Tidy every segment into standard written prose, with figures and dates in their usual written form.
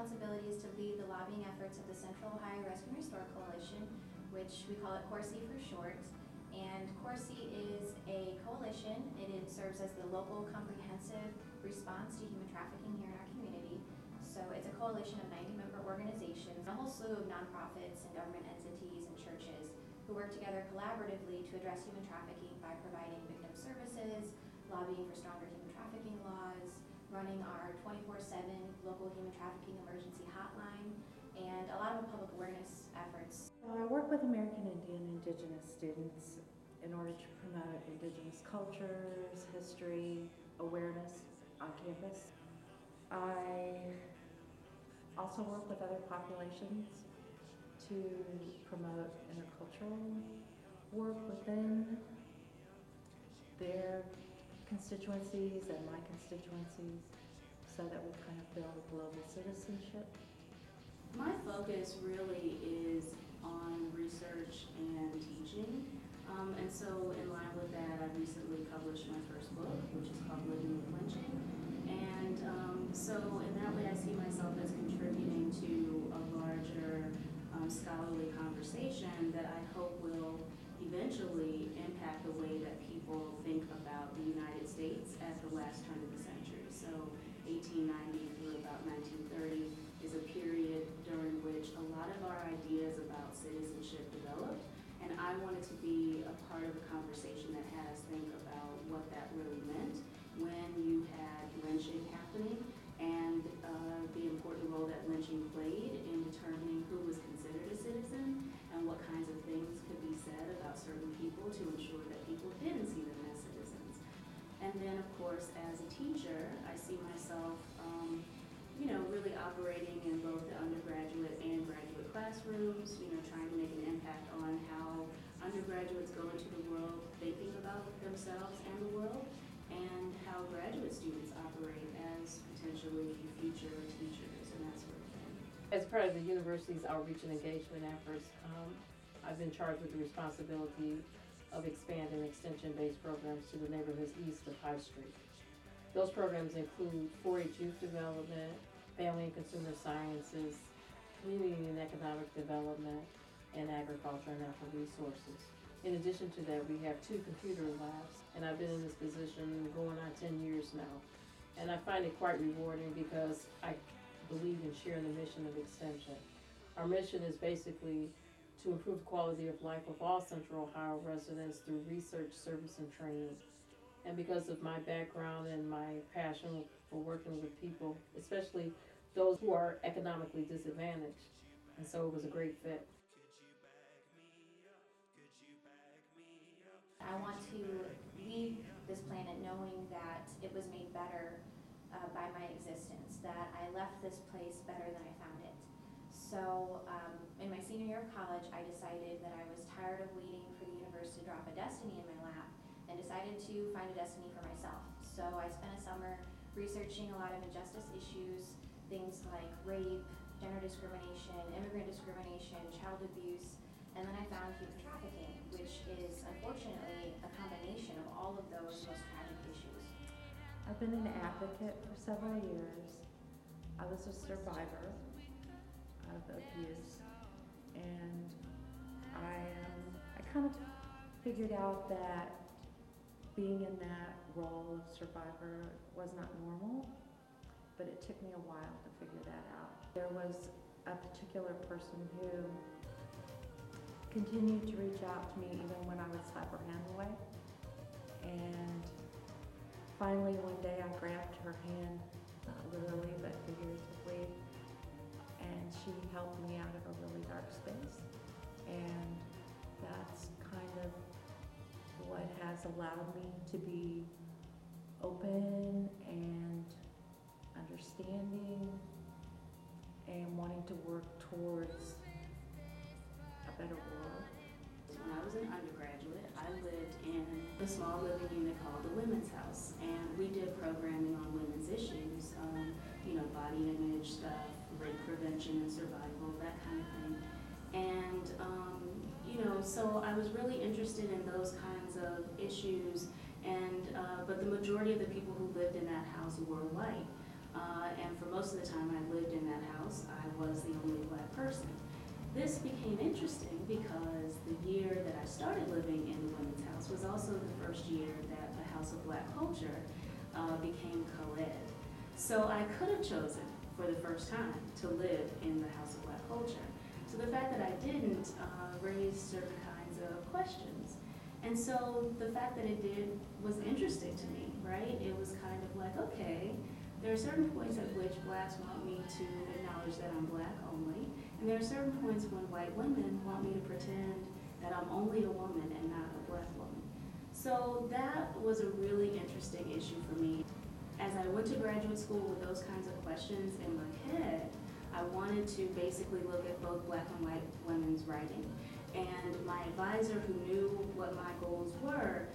responsibility is to lead the lobbying efforts of the Central Ohio Rescue and Restore Coalition, which we call it CORSI for short. And CORSI is a coalition. It serves as the local comprehensive response to human trafficking here in our community. So it's a coalition of 90 member organizations, a whole slew of nonprofits and government entities and churches who work together collaboratively to address human trafficking by providing victim services, lobbying for stronger human trafficking laws, running our 24/7 local human trafficking emergency hotline, and a lot of public awareness efforts. I work with American Indian Indigenous students in order to promote Indigenous cultures, history, awareness on campus. I also work with other populations to promote intercultural work within their constituencies and my constituencies so that we kind of build global citizenship. My focus really is on research and teaching, and so in line with that, I recently published my first book, which is called Living with Lynching, and so in that way I see myself as contributing to a larger scholarly conversation that I hope will eventually impact the way that people think about the United States at the last turn of the century. So 1890 through about 1930 is a period during which a lot of our ideas about citizenship developed, and I wanted to be a part of a conversation that had us think about what that really meant when you had lynching happening and the important role that lynching played in determining who was considered a citizen and what kinds of things could be said about certain people to ensure that people didn't see them as citizens. And then, of course, as a teacher, I see myself really operating in both the undergraduate and graduate classrooms, trying to make an impact on how undergraduates go into the world thinking about themselves and the world, and how graduate students operate as potentially future teachers and that sort of thing. As part of the university's outreach and engagement efforts, I've been charged with the responsibility of expanding extension-based programs to the neighborhoods east of High Street. Those programs include 4-H youth development, family and consumer sciences, community and economic development, and agriculture and natural resources. In addition to that, we have 2 computer labs, and I've been in this position going on 10 years now. And I find it quite rewarding because I believe in sharing the mission of Extension. Our mission is basically to improve the quality of life of all Central Ohio residents through research, service, and training. And because of my background and my passion for working with people, especially those who are economically disadvantaged, and so it was a great fit. I want to leave this planet knowing that it was made better by my existence, that I left this place better than I found it. So in my senior year of college, I decided that I was tired of waiting for the universe to drop a destiny in my lap and decided to find a destiny for myself. So I spent a summer researching a lot of injustice issues, things like rape, gender discrimination, immigrant discrimination, child abuse, and then I found human trafficking, which is unfortunately a combination of all of those most tragic issues. I've been an advocate for several years. I was a survivor of abuse, and I kind of figured out that being in that role of survivor was not normal, but it took me a while to figure that out. There was a particular person who continued to reach out to me even when I would slap her hand away, and finally one day I grabbed her hand, not literally but figuratively, and she helped me out of a really dark space, and that's kind of what has allowed me to be open and understanding and wanting to work towards a better world. When I was an undergraduate, I lived in a small living unit called the Women's House, and we did programming on women's issues, body image stuff, rape prevention and survival, that kind of thing. And, so I was really interested in those kinds of issues, and but the majority of the people who lived in that house were white. And for most of the time I lived in that house, this became interesting because the year that I started living in the Women's House was also the first year that the House of Black Culture became co-ed. So I could have chosen for the first time to live in the House of Black Culture. So the fact that I didn't raised certain kinds of questions. And so the fact that it did was interesting to me, right? It was kind of like, okay, there are certain points at which blacks want me to acknowledge that I'm black only, and there are certain points when white women want me to pretend that I'm only a woman and not a black woman. So that was a really interesting issue for me. As I went to graduate school with those kinds of questions in my head, I wanted to basically look at both black and white women's writing. And my advisor, who knew what my goals were,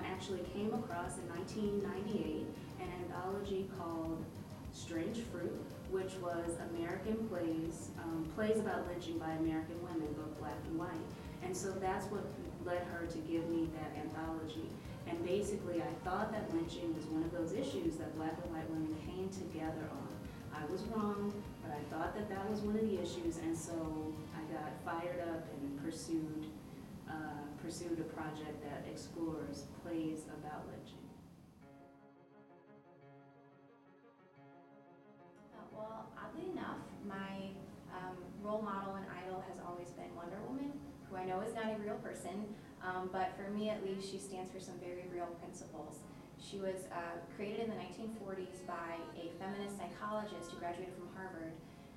actually came across in 1998 an anthology called Strange Fruit, which was American plays, plays about lynching by American women, both black and white. And so that's what led her to give me that anthology. And basically, I thought that lynching was one of those issues that black and white women came together on. I was wrong, but I thought that that was one of the issues, and so I got fired up and pursued a project that explores plays about lynching. Well, oddly enough, my role model and idol has always been Wonder Woman, who I know is not a real person, but for me at least, she stands for some very real principles. She was created in the 1940s by a feminist psychologist who graduated from Harvard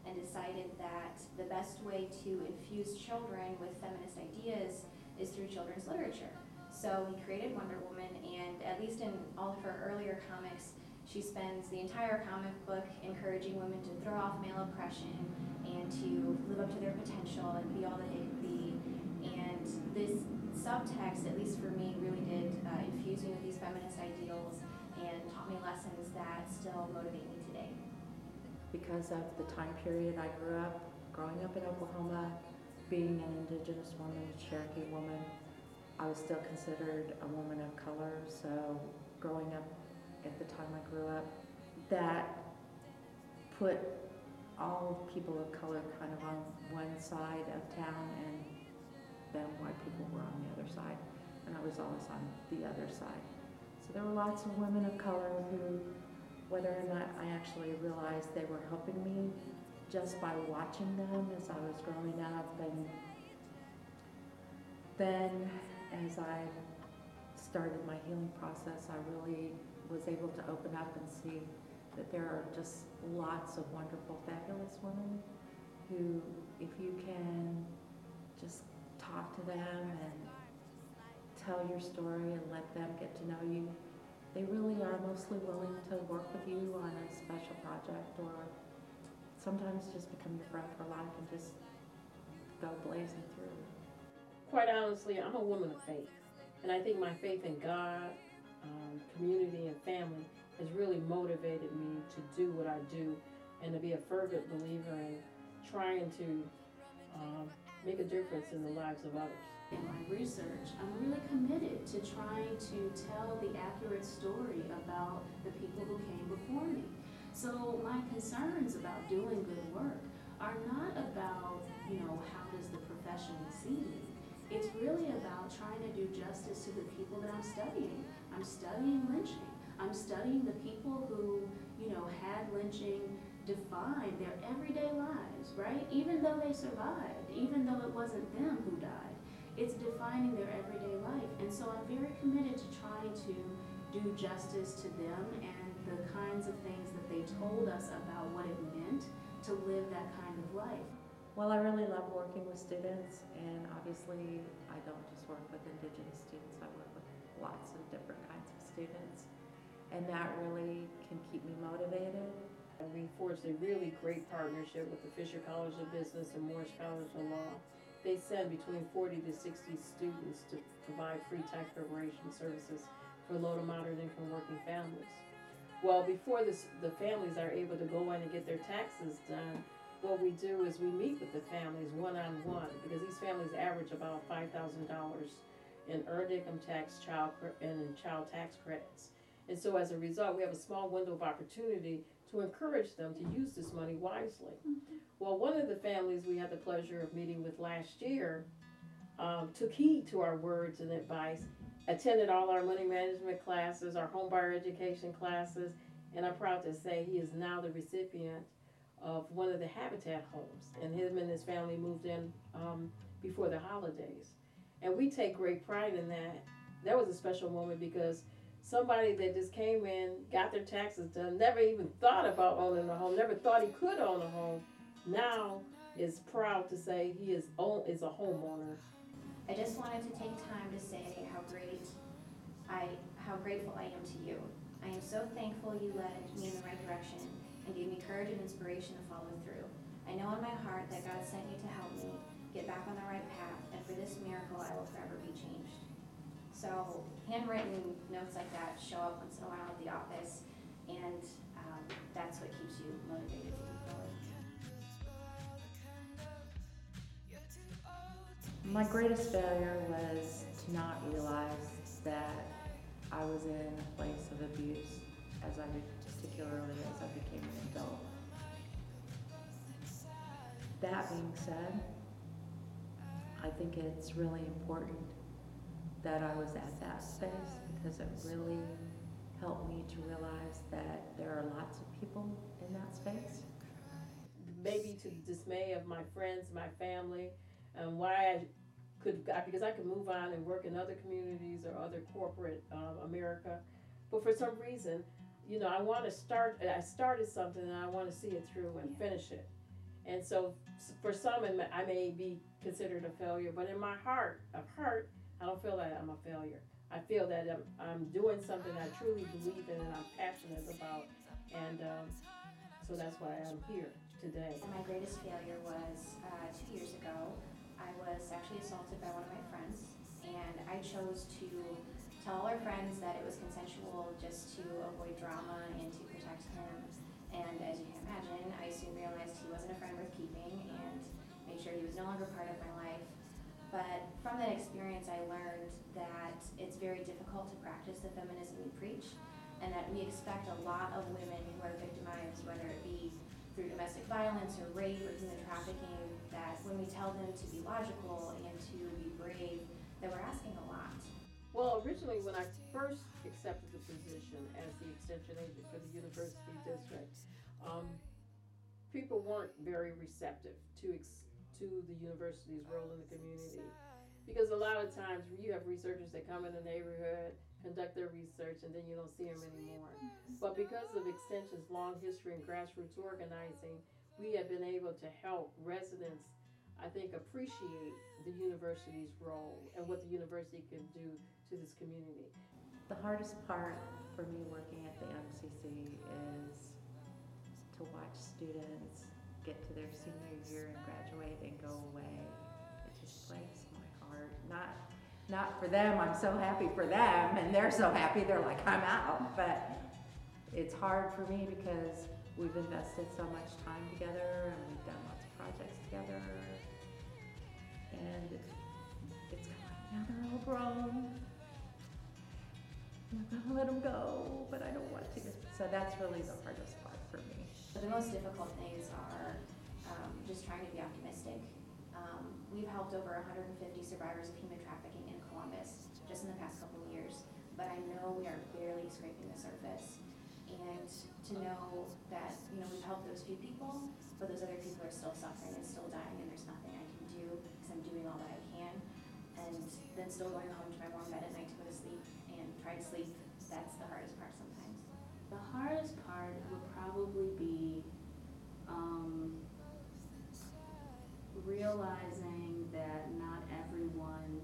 and decided that the best way to infuse children with feminist ideas is through children's literature. So he created Wonder Woman, and at least in all of her earlier comics, she spends the entire comic book encouraging women to throw off male oppression and to live up to their potential and be all that they could be. And this subtext, at least for me, really did infuse me with these feminist ideals and taught me lessons that still motivate me today. Because of the time period I grew up, growing up in Oklahoma, being an indigenous woman, Cherokee woman, I was still considered a woman of color. So growing up at the time I grew up, that put all people of color kind of on one side of town, and then white people were on the other side, and I was always on the other side. So there were lots of women of color who, whether or not I actually realized they were helping me just by watching them as I was growing up, and then as I started my healing process, I really was able to open up and see that there are just lots of wonderful, fabulous women who, if you can just talk to them and tell your story and let them get to know you, they really are mostly willing to work with you on a special project, or sometimes just become your friend for life and just go blazing through. Quite honestly, I'm a woman of faith, and I think my faith in God, community, and family has really motivated me to do what I do and to be a fervent believer in trying to make a difference in the lives of others. In my research, I'm really committed to trying to tell the accurate story about the people who came before me. So my concerns about doing good work are not about, how does the profession see me? It's really about trying to do justice to the people that I'm studying. I'm studying lynching. I'm studying the people who, had lynching define their everyday lives, right? Even though they survived, even though it wasn't them who died, it's defining their everyday life. And so I'm very committed to trying to do justice to them and the kinds of things that they told us about what it meant to live that kind of life. Well, I really love working with students, and obviously I don't just work with Indigenous students, I work with lots of different kinds of students, and that really can keep me motivated. And we forged a really great partnership with the Fisher College of Business and Morris College of Law. They send between 40 to 60 students to provide free tax preparation services for low to moderate income working families. Well, before the families are able to go in and get their taxes done, what we do is we meet with the families one-on-one, because these families average about $5,000 in earned income tax, child tax credits. And so as a result, we have a small window of opportunity to encourage them to use this money wisely. Well, one of the families we had the pleasure of meeting with last year took heed to our words and advice, attended all our money management classes, our home buyer education classes, and I'm proud to say he is now the recipient of one of the Habitat homes, and him and his family moved in before the holidays. And we take great pride in that. That was a special moment because somebody that just came in, got their taxes done, never even thought about owning a home, never thought he could own a home, now is proud to say he is a homeowner. I just wanted to take time to say how grateful I am to you. I am so thankful you led me in the right direction and gave me courage and inspiration to follow through. I know in my heart that God sent you to help me get back on the right path, and for this miracle I will forever be changed. So handwritten notes like that show up once in a while at the office, and that's what keeps you motivated to keep going. My greatest failure was to not realize that I was in a place of abuse, particularly as I became an adult. That being said, I think it's really important that I was at that space because it really helped me to realize that there are lots of people in that space. Maybe to the dismay of my friends, my family, and why because I could move on and work in other communities or other corporate America, but for some reason, I started something and I want to see it through and finish it. And so for some, I may be considered a failure, but in my heart, I don't feel that I'm a failure. I feel that I'm doing something I truly believe in and I'm passionate about, and so that's why I'm here today. My greatest failure was 2 years ago. I was sexually assaulted by one of my friends, and I chose to tell all our friends that it was consensual just to avoid drama and to protect him. And as you can imagine, I soon realized he wasn't a friend worth keeping and made sure he was no longer part of my life. But from that experience, I learned that it's very difficult to practice the feminism we preach, and that we expect a lot of women who are victimized, whether it be through domestic violence or rape or human trafficking, that when we tell them to be logical and to be brave, that we're asking a lot. Well, originally when I first accepted the position as the extension agent for the university district, people weren't very receptive to the university's role in the community. Because a lot of times you have researchers that come in the neighborhood, conduct their research, and then you don't see them anymore. But because of Extension's long history in grassroots organizing, we have been able to help residents, I think, appreciate the university's role and what the university can do to this community. The hardest part for me working at the MCC is to watch students get to their senior year and graduate and go away. It just breaks my heart. Not for them, I'm so happy for them, and they're so happy, they're like, I'm out. But it's hard for me because we've invested so much time together and we've done lots of projects together. And it's kind of, now they're all grown. I'm gonna let them go, but I don't want to. So that's really the hardest part for me. The most difficult things are just trying to be optimistic. We've helped over 150 survivors of human trafficking in Columbus just in the past couple of years, but I know we are barely scraping the surface. And to know that, we've helped those few people, but those other people are still suffering and still dying, and there's nothing I can do because I'm doing all that I can. And then still going home to my warm bed at night to go to sleep and try to sleep, that's the hardest part sometimes. The hardest part would probably be realizing that not everyone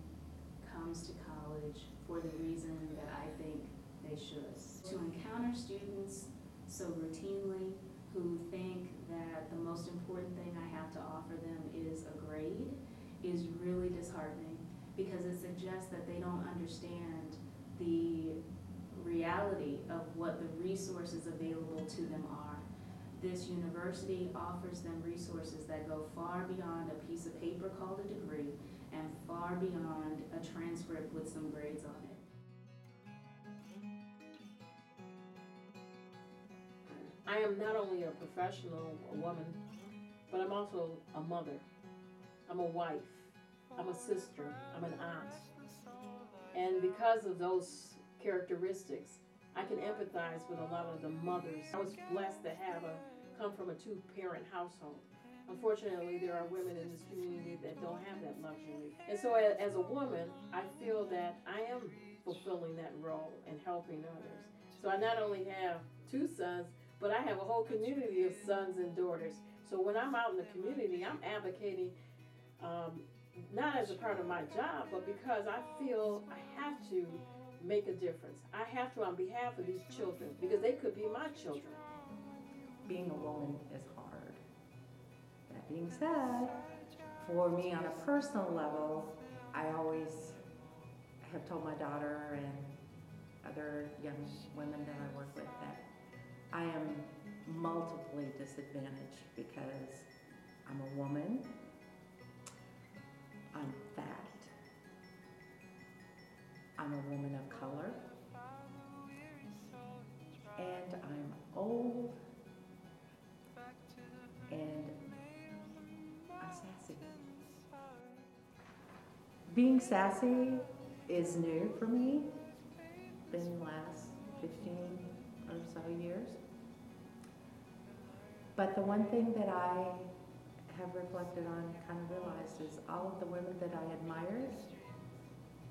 comes to college for the reason that I think they should. To encounter students so routinely who think that the most important thing I have to offer them is a grade is really disheartening, because it suggests that they don't understand the reality of what the resources available to them are. This university offers them resources that go far beyond a piece of paper called a degree and far beyond a transcript with some grades on it. I am not only a professional, a woman, but I'm also a mother. I'm a wife. I'm a sister. I'm an aunt. And because of those characteristics, I can empathize with a lot of the mothers. I was blessed to come from a two-parent household. Unfortunately, there are women in this community that don't have that luxury. And so as a woman, I feel that I am fulfilling that role and helping others. So I not only have two sons, but I have a whole community of sons and daughters. So when I'm out in the community, I'm advocating not as a part of my job, but because I feel I have to make a difference. I have to on behalf of these children, because they could be my children. Being a woman is hard. That being said, for me on a personal level, I always have told my daughter and other young women that I work with that I am multiply disadvantaged because I'm a woman, I'm fat, I'm a woman of color, and I'm old, and I'm sassy. Being sassy is new for me, been the last 15 or so years. But the one thing that I have reflected on, kind of realized, is all of the women that I admired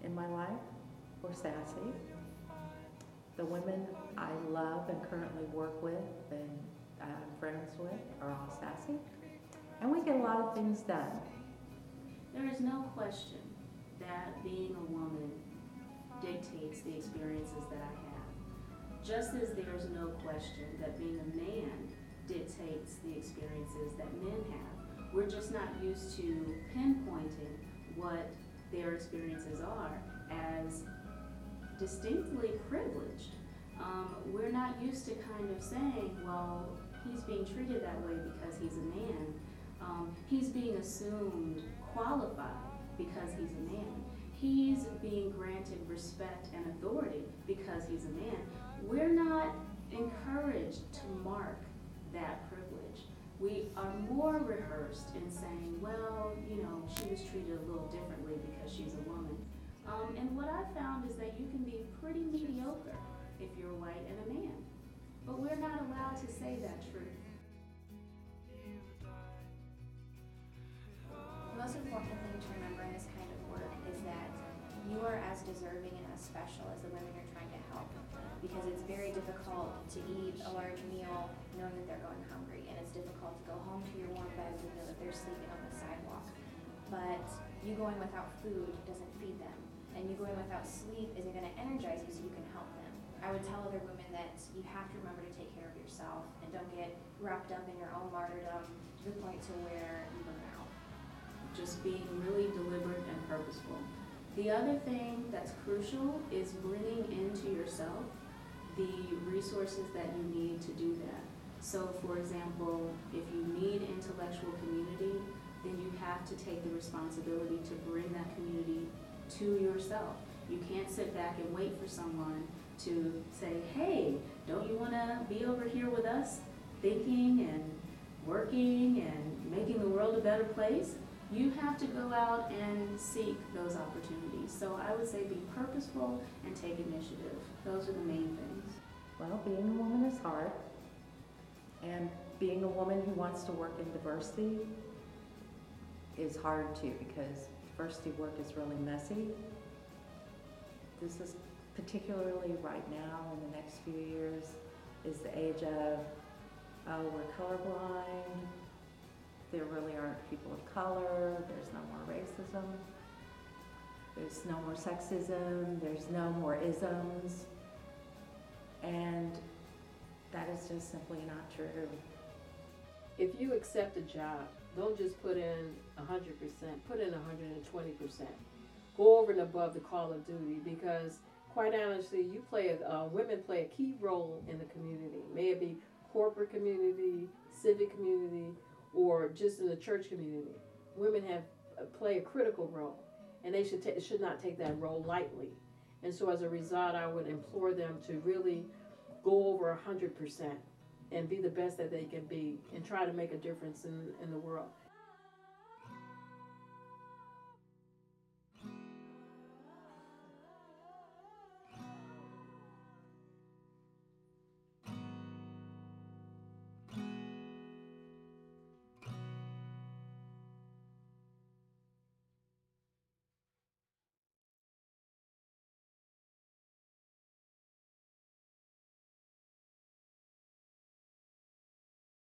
in my life were sassy. The women I love and currently work with and I'm friends with are all sassy. And we get a lot of things done. There is no question that being a woman dictates the experiences that I have. Just as there's no question that being a man dictates the experiences that men have. We're just not used to pinpointing what their experiences are as distinctly privileged. We're not used to kind of saying, well, he's being treated that way because he's a man. He's being assumed qualified because he's a man. He's being granted respect and authority because he's a man. We're not encouraged to mark that privilege. We are more rehearsed in saying, well, she was treated a little differently because she's a woman. And what I found is that you can be pretty mediocre if you're white and a man. But we're not allowed to say that truth. The most important thing to remember in this kind of work is that you are as deserving and as special as the women you're trying to help. Because it's very difficult to eat a large meal knowing that they're going hungry, and it's difficult to go home to your warm beds and know that they're sleeping on the sidewalk. But you going without food doesn't feed them, and you going without sleep isn't going to energize you so you can help them. I would tell other women that you have to remember to take care of yourself and don't get wrapped up in your own martyrdom to the point to where you burn out. Just being really deliberate and purposeful. The other thing that's crucial is bringing into yourself the resources that you need to do that. So for example, if you need intellectual community, then you have to take the responsibility to bring that community to yourself. You can't sit back and wait for someone to say, hey, don't you want to be over here with us thinking and working and making the world a better place? You have to go out and seek those opportunities. So I would say be purposeful and take initiative. Those are the main things. Well, being a woman is hard. And being a woman who wants to work in diversity is hard too, because diversity work is really messy. This is particularly right now in the next few years is the age of, oh, we're colorblind. There really aren't people of color. There's no more racism. There's no more sexism. There's no more isms. And that is just simply not true. If you accept a job, don't just put in 100%, put in 120%. Go over and above the call of duty, because quite honestly, women play a key role in the community. May it be corporate community, civic community, or just in the church community. Women play a critical role, and they should not take that role lightly. And so as a result, I would implore them to really go over 100%. and be the best that they can be and try to make a difference in the world.